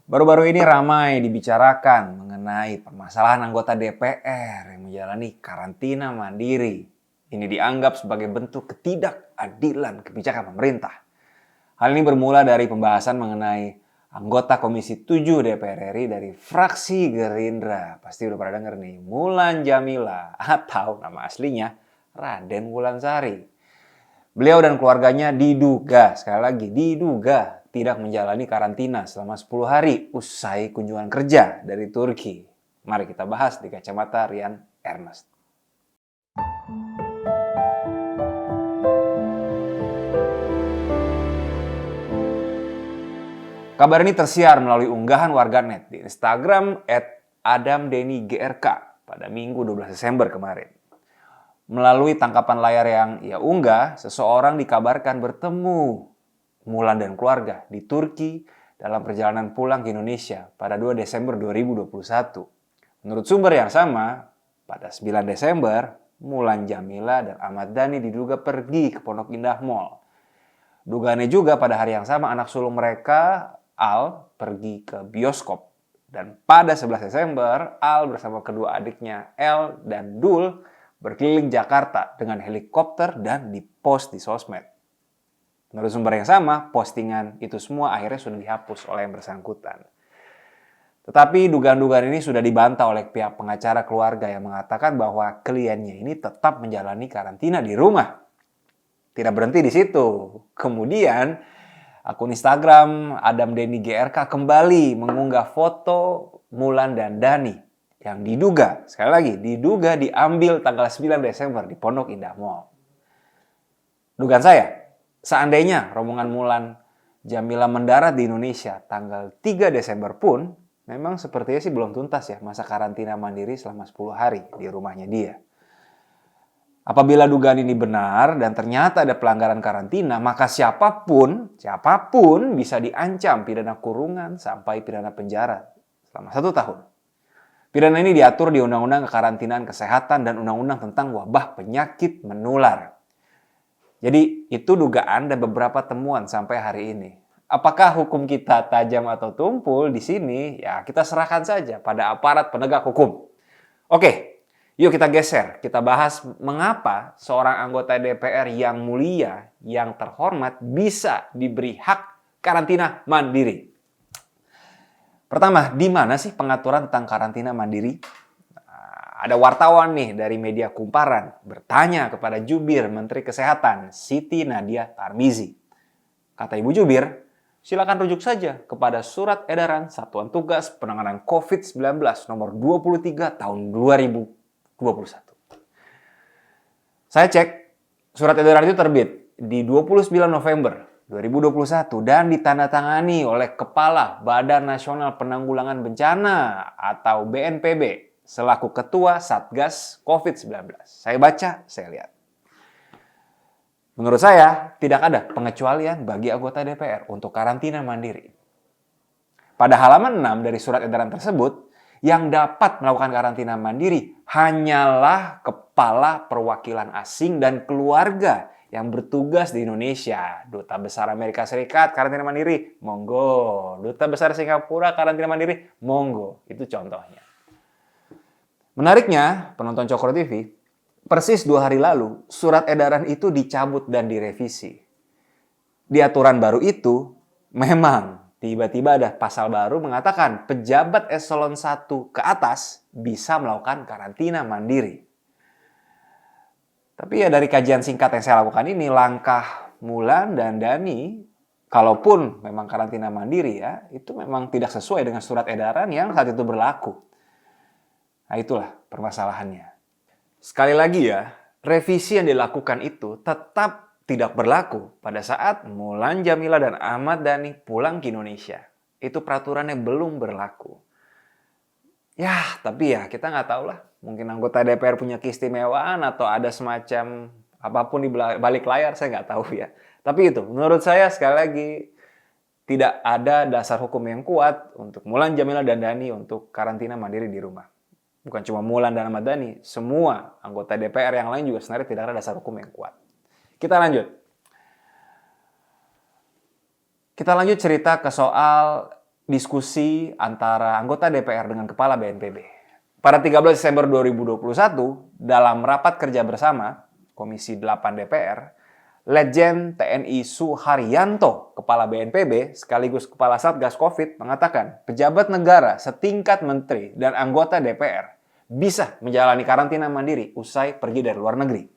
Baru-baru ini ramai dibicarakan mengenai permasalahan anggota DPR yang menjalani karantina mandiri. Ini dianggap sebagai bentuk ketidakadilan kebijakan pemerintah. Hal ini bermula dari pembahasan mengenai anggota Komisi 7 DPR RI dari fraksi Gerindra. Pasti udah pernah denger nih, Mulan Jamila atau nama aslinya Raden Wulansari. Beliau dan keluarganya diduga, sekali lagi diduga, tidak menjalani karantina selama 10 hari usai kunjungan kerja dari Turki. Mari kita bahas di kacamata Rian Ernest. Kabar ini tersiar melalui unggahan warganet di Instagram @adamdenigrk pada Minggu 12 Desember kemarin. Melalui tangkapan layar yang ia unggah, seseorang dikabarkan bertemu Mulan dan keluarga di Turki dalam perjalanan pulang ke Indonesia pada 2 Desember 2021. Menurut sumber yang sama, pada 9 Desember, Mulan Jamila dan Ahmad Dhani diduga pergi ke Pondok Indah Mall. Dugaannya juga pada hari yang sama anak sulung mereka, Al, pergi ke bioskop. Dan pada 11 Desember, Al bersama kedua adiknya, El dan Dul, berkeliling Jakarta dengan helikopter dan dipost di sosmed. Menurut sumber yang sama, postingan itu semua akhirnya sudah dihapus oleh yang bersangkutan. Tetapi dugaan-dugaan ini sudah dibantah oleh pihak pengacara keluarga yang mengatakan bahwa kliennya ini tetap menjalani karantina di rumah. Tidak berhenti di situ. Kemudian, akun Instagram AdamDeniGRK kembali mengunggah foto Mulan dan Dhani yang diduga, sekali lagi, diduga diambil tanggal 9 Desember di Pondok Indah Mall. Dugaan saya, seandainya rombongan Mulan Jamila mendarat di Indonesia tanggal 3 Desember pun, memang sepertinya sih belum tuntas ya masa karantina mandiri selama 10 hari di rumahnya dia. Apabila dugaan ini benar dan ternyata ada pelanggaran karantina, maka siapapun bisa diancam pidana kurungan sampai pidana penjara selama 1 tahun. Pidana ini diatur di Undang-Undang Kekarantinaan Kesehatan dan Undang-Undang tentang Wabah Penyakit Menular. Jadi itu dugaan dan beberapa temuan sampai hari ini. Apakah hukum kita tajam atau tumpul di sini? Ya kita serahkan saja pada aparat penegak hukum. Oke, yuk kita geser. Kita bahas mengapa seorang anggota DPR yang mulia, yang terhormat bisa diberi hak karantina mandiri. Pertama, di mana sih pengaturan tentang karantina mandiri? Ada wartawan nih dari media Kumparan bertanya kepada Jubir Menteri Kesehatan Siti Nadia Tarmizi. Kata Ibu Jubir, silakan rujuk saja kepada Surat Edaran Satuan Tugas Penanganan COVID-19 nomor 23 tahun 2021. Saya cek, surat edaran itu terbit di 29 November 2021 dan ditandatangani oleh Kepala Badan Nasional Penanggulangan Bencana atau BNPB selaku Ketua Satgas COVID-19. Saya baca, saya lihat. Menurut saya, tidak ada pengecualian bagi anggota DPR untuk karantina mandiri. Pada halaman 6 dari surat edaran tersebut, yang dapat melakukan karantina mandiri hanyalah kepala perwakilan asing dan keluarga yang bertugas di Indonesia. Duta Besar Amerika Serikat karantina mandiri, monggo. Duta Besar Singapura karantina mandiri, monggo. Itu contohnya. Menariknya, penonton Cokro TV, persis 2 hari lalu, surat edaran itu dicabut dan direvisi. Di aturan baru itu, memang tiba-tiba ada pasal baru mengatakan pejabat eselon 1 ke atas bisa melakukan karantina mandiri. Tapi ya dari kajian singkat yang saya lakukan ini, langkah Mulan dan Dhani, kalaupun memang karantina mandiri ya, itu memang tidak sesuai dengan surat edaran yang saat itu berlaku. Nah itulah permasalahannya. Sekali lagi ya, revisi yang dilakukan itu tetap tidak berlaku pada saat Mulan Jamila dan Ahmad Dhani pulang ke Indonesia. Itu peraturannya belum berlaku. Ya, tapi ya kita nggak tahu lah. Mungkin anggota DPR punya keistimewaan atau ada semacam apapun di balik layar, saya nggak tahu ya. Tapi itu, menurut saya sekali lagi tidak ada dasar hukum yang kuat untuk Mulan Jamila dan Dhani untuk karantina mandiri di rumah. Bukan cuma Mulan dan Ahmad Dhani, semua anggota DPR yang lain juga sebenarnya tidak ada dasar hukum yang kuat. Kita lanjut cerita ke soal diskusi antara anggota DPR dengan Kepala BNPB. Pada 13 Desember 2021, dalam rapat kerja bersama Komisi 8 DPR, Letjen TNI Suharyanto, Kepala BNPB sekaligus Kepala Satgas COVID, mengatakan pejabat negara setingkat menteri dan anggota DPR bisa menjalani karantina mandiri usai pergi dari luar negeri.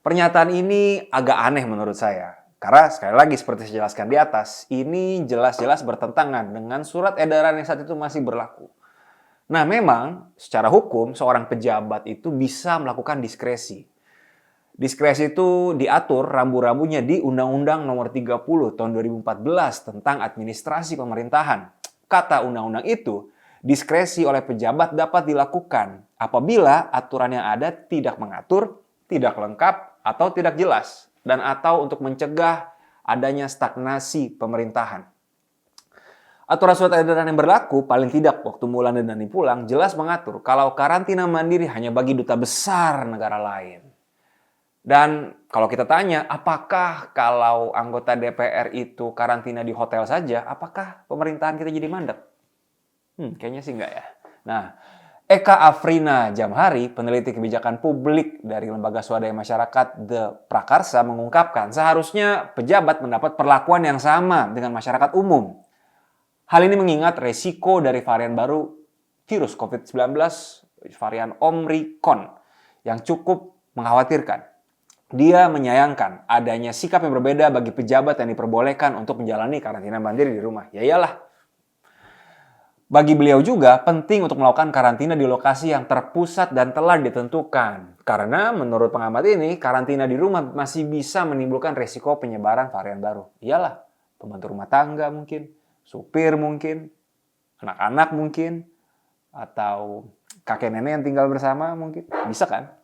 Pernyataan ini agak aneh menurut saya. Karena sekali lagi seperti saya jelaskan di atas, ini jelas-jelas bertentangan dengan surat edaran yang saat itu masih berlaku. Nah memang secara hukum seorang pejabat itu bisa melakukan diskresi. Diskresi itu diatur rambu-rambunya di Undang-Undang Nomor 30 Tahun 2014 tentang Administrasi Pemerintahan. Kata undang-undang itu, diskresi oleh pejabat dapat dilakukan apabila aturan yang ada tidak mengatur, tidak lengkap, atau tidak jelas, dan atau untuk mencegah adanya stagnasi pemerintahan. Aturan surat edaran yang berlaku paling tidak waktu Mulan dan Dani pulang jelas mengatur kalau karantina mandiri hanya bagi duta besar negara lain. Dan kalau kita tanya, apakah kalau anggota DPR itu karantina di hotel saja, apakah pemerintahan kita jadi mandek? Kayaknya sih enggak ya. Nah, Eka Afrina Jamhari, peneliti kebijakan publik dari Lembaga Swadaya Masyarakat The Prakarsa, mengungkapkan seharusnya pejabat mendapat perlakuan yang sama dengan masyarakat umum. Hal ini mengingat resiko dari varian baru virus COVID-19, varian Omicron, yang cukup mengkhawatirkan. Dia menyayangkan adanya sikap yang berbeda bagi pejabat yang diperbolehkan untuk menjalani karantina mandiri di rumah. Ya iyalah. Bagi beliau juga penting untuk melakukan karantina di lokasi yang terpusat dan telah ditentukan. Karena menurut pengamat ini, karantina di rumah masih bisa menimbulkan resiko penyebaran varian baru. Iyalah, pembantu rumah tangga mungkin, supir mungkin, anak-anak mungkin, atau kakek nenek yang tinggal bersama mungkin. Bisa kan?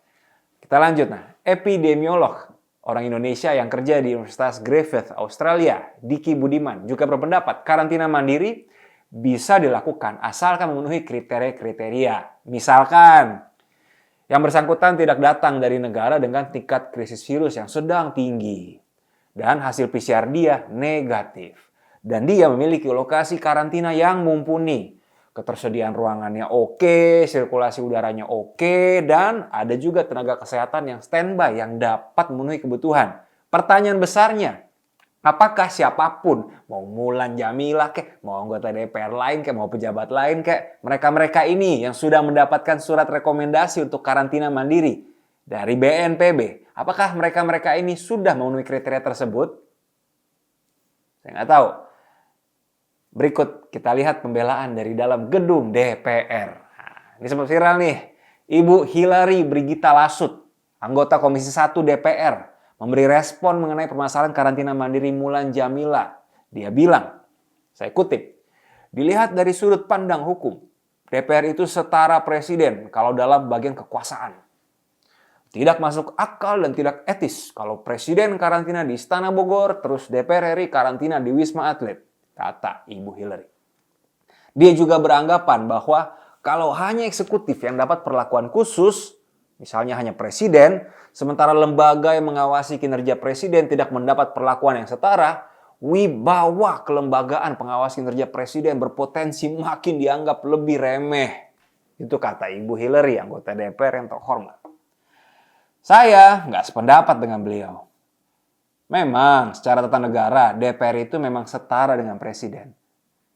Kita lanjut. Nah, epidemiolog orang Indonesia yang kerja di Universitas Griffith, Australia, Diki Budiman, juga berpendapat karantina mandiri bisa dilakukan asalkan memenuhi kriteria-kriteria. Misalkan, yang bersangkutan tidak datang dari negara dengan tingkat krisis virus yang sedang tinggi. Dan hasil PCR dia negatif. Dan dia memiliki lokasi karantina yang mumpuni. Ketersediaan ruangannya oke, sirkulasi udaranya oke, dan ada juga tenaga kesehatan yang standby yang dapat memenuhi kebutuhan. Pertanyaan besarnya, apakah siapapun, mau Mulan Jameela kek, mau anggota DPR lain kek, mau pejabat lain kek, mereka-mereka ini yang sudah mendapatkan surat rekomendasi untuk karantina mandiri dari BNPB, apakah mereka-mereka ini sudah memenuhi kriteria tersebut? Saya nggak tahu. Berikut kita lihat pembelaan dari dalam gedung DPR. Nah, ini sempat viral nih. Ibu Hillary Brigita Lasut, anggota Komisi 1 DPR, memberi respon mengenai permasalahan karantina mandiri Mulan Jameela. Dia bilang, saya kutip, dilihat dari sudut pandang hukum, DPR itu setara presiden kalau dalam bagian kekuasaan. Tidak masuk akal dan tidak etis kalau presiden karantina di Istana Bogor, terus DPR RI karantina di Wisma Atlet, kata Ibu Hillary. Dia juga beranggapan bahwa kalau hanya eksekutif yang dapat perlakuan khusus, misalnya hanya presiden, sementara lembaga yang mengawasi kinerja presiden tidak mendapat perlakuan yang setara, wibawa kelembagaan pengawas kinerja presiden berpotensi makin dianggap lebih remeh. Itu kata Ibu Hillary, anggota DPR yang terhormat. Saya nggak sependapat dengan beliau. Memang secara tata negara DPR itu memang setara dengan presiden.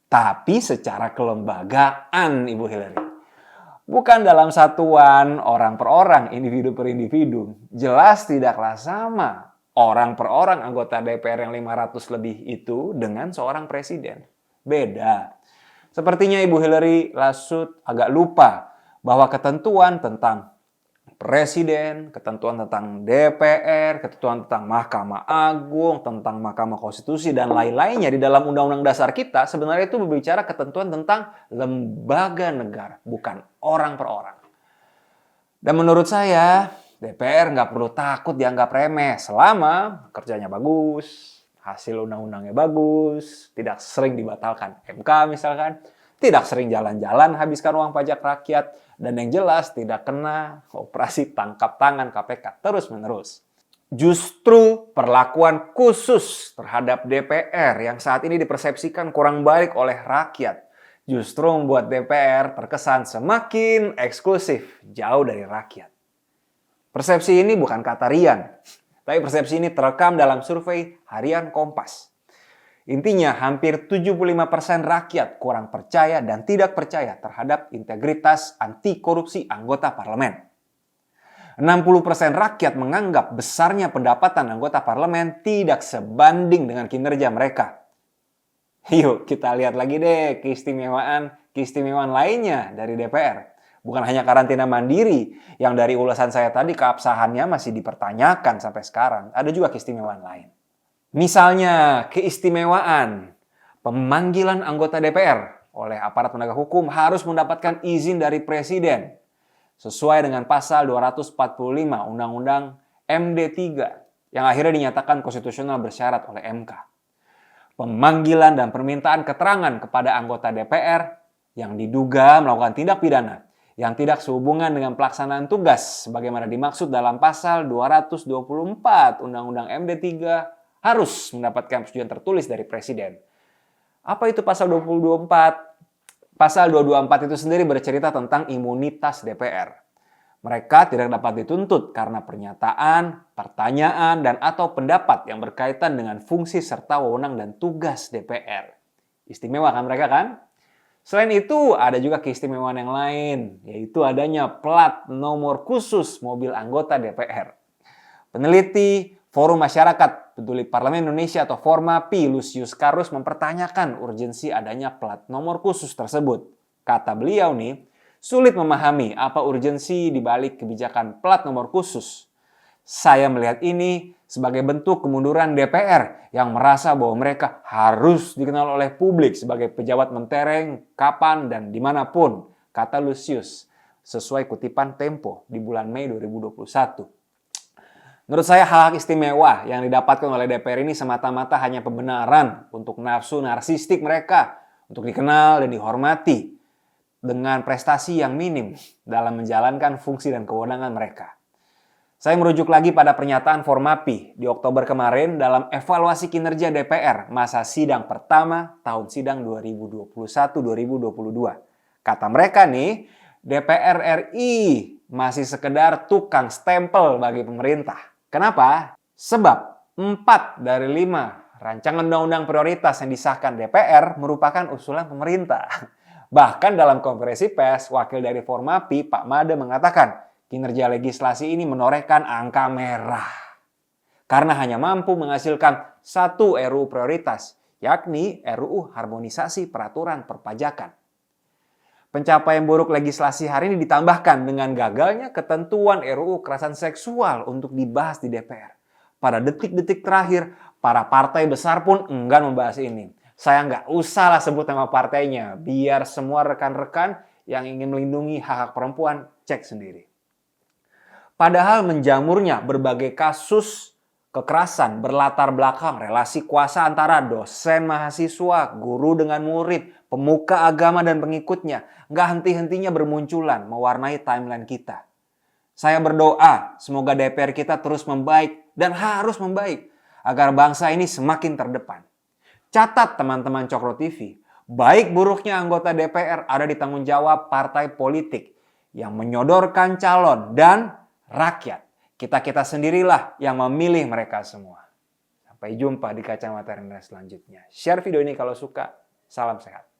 Tapi secara kelembagaan, Ibu Hillary. Bukan dalam satuan orang per orang, individu per individu. Jelas tidaklah sama orang per orang anggota DPR yang 500 lebih itu dengan seorang presiden. Beda. Sepertinya Ibu Hillary Lasut agak lupa bahwa ketentuan tentang presiden, ketentuan tentang DPR, ketentuan tentang Mahkamah Agung, tentang Mahkamah Konstitusi, dan lain-lainnya di dalam Undang-Undang Dasar kita sebenarnya itu berbicara ketentuan tentang lembaga negara, bukan orang per orang. Dan menurut saya, DPR nggak perlu takut dianggap remeh selama kerjanya bagus, hasil undang-undangnya bagus, tidak sering dibatalkan MK misalkan, tidak sering jalan-jalan habiskan uang pajak rakyat, dan yang jelas tidak kena operasi tangkap tangan KPK terus-menerus. Justru perlakuan khusus terhadap DPR yang saat ini dipersepsikan kurang baik oleh rakyat justru membuat DPR terkesan semakin eksklusif, jauh dari rakyat. Persepsi ini bukan kata Rian, tapi persepsi ini terekam dalam survei harian Kompas. Intinya hampir 75% rakyat kurang percaya dan tidak percaya terhadap integritas anti korupsi anggota parlemen. 60% rakyat menganggap besarnya pendapatan anggota parlemen tidak sebanding dengan kinerja mereka. Yuk kita lihat lagi deh keistimewaan lainnya dari DPR. Bukan hanya karantina mandiri yang dari ulasan saya tadi keabsahannya masih dipertanyakan sampai sekarang. Ada juga keistimewaan lain. Misalnya keistimewaan pemanggilan anggota DPR oleh aparat penegak hukum harus mendapatkan izin dari presiden sesuai dengan pasal 245 Undang-Undang MD3 yang akhirnya dinyatakan konstitusional bersyarat oleh MK. Pemanggilan dan permintaan keterangan kepada anggota DPR yang diduga melakukan tindak pidana yang tidak sehubungan dengan pelaksanaan tugas sebagaimana dimaksud dalam pasal 224 Undang-Undang MD3 harus mendapatkan persetujuan tertulis dari presiden. Apa itu pasal 224? Pasal 224 itu sendiri bercerita tentang imunitas DPR. Mereka tidak dapat dituntut karena pernyataan, pertanyaan, dan atau pendapat yang berkaitan dengan fungsi serta wewenang dan tugas DPR. Istimewa kan mereka kan? Selain itu, ada juga keistimewaan yang lain, yaitu adanya plat nomor khusus mobil anggota DPR. Peneliti Forum Masyarakat Peduli Parlemen Indonesia atau Formapi Lucius Karus mempertanyakan urgensi adanya plat nomor khusus tersebut. Kata beliau nih, sulit memahami apa urgensi di balik kebijakan plat nomor khusus. Saya melihat ini sebagai bentuk kemunduran DPR yang merasa bahwa mereka harus dikenal oleh publik sebagai pejabat mentereng kapan dan dimanapun, kata Lucius, sesuai kutipan Tempo di bulan Mei 2021. Menurut saya hal istimewa yang didapatkan oleh DPR ini semata-mata hanya pembenaran untuk nafsu narsistik mereka untuk dikenal dan dihormati dengan prestasi yang minim dalam menjalankan fungsi dan kewenangan mereka. Saya merujuk lagi pada pernyataan Formapi di Oktober kemarin dalam evaluasi kinerja DPR masa sidang pertama tahun sidang 2021-2022. Kata mereka nih, DPR RI masih sekedar tukang stempel bagi pemerintah. Kenapa? Sebab 4 dari 5 rancangan undang-undang prioritas yang disahkan DPR merupakan usulan pemerintah. Bahkan dalam konferensi pers, wakil dari Formapi, Pak Made mengatakan, kinerja legislasi ini menorehkan angka merah. Karena hanya mampu menghasilkan satu RUU prioritas, yakni RUU Harmonisasi Peraturan Perpajakan. Pencapaian buruk legislasi hari ini ditambahkan dengan gagalnya ketentuan RUU kekerasan seksual untuk dibahas di DPR. Pada detik-detik terakhir, para partai besar pun enggan membahas ini. Saya nggak usah lah sebut nama partainya, biar semua rekan-rekan yang ingin melindungi hak-hak perempuan cek sendiri. Padahal menjamurnya berbagai kasus kekerasan berlatar belakang relasi kuasa antara dosen mahasiswa, guru dengan murid, pemuka agama dan pengikutnya nggak henti-hentinya bermunculan mewarnai timeline kita. Saya berdoa semoga DPR kita terus membaik dan harus membaik agar bangsa ini semakin terdepan. Catat teman-teman Cokro TV, baik buruknya anggota DPR ada di tanggung jawab partai politik yang menyodorkan calon dan rakyat. Kita-kita sendirilah yang memilih mereka semua. Sampai jumpa di Kacamata Rendah selanjutnya. Share video ini kalau suka. Salam sehat.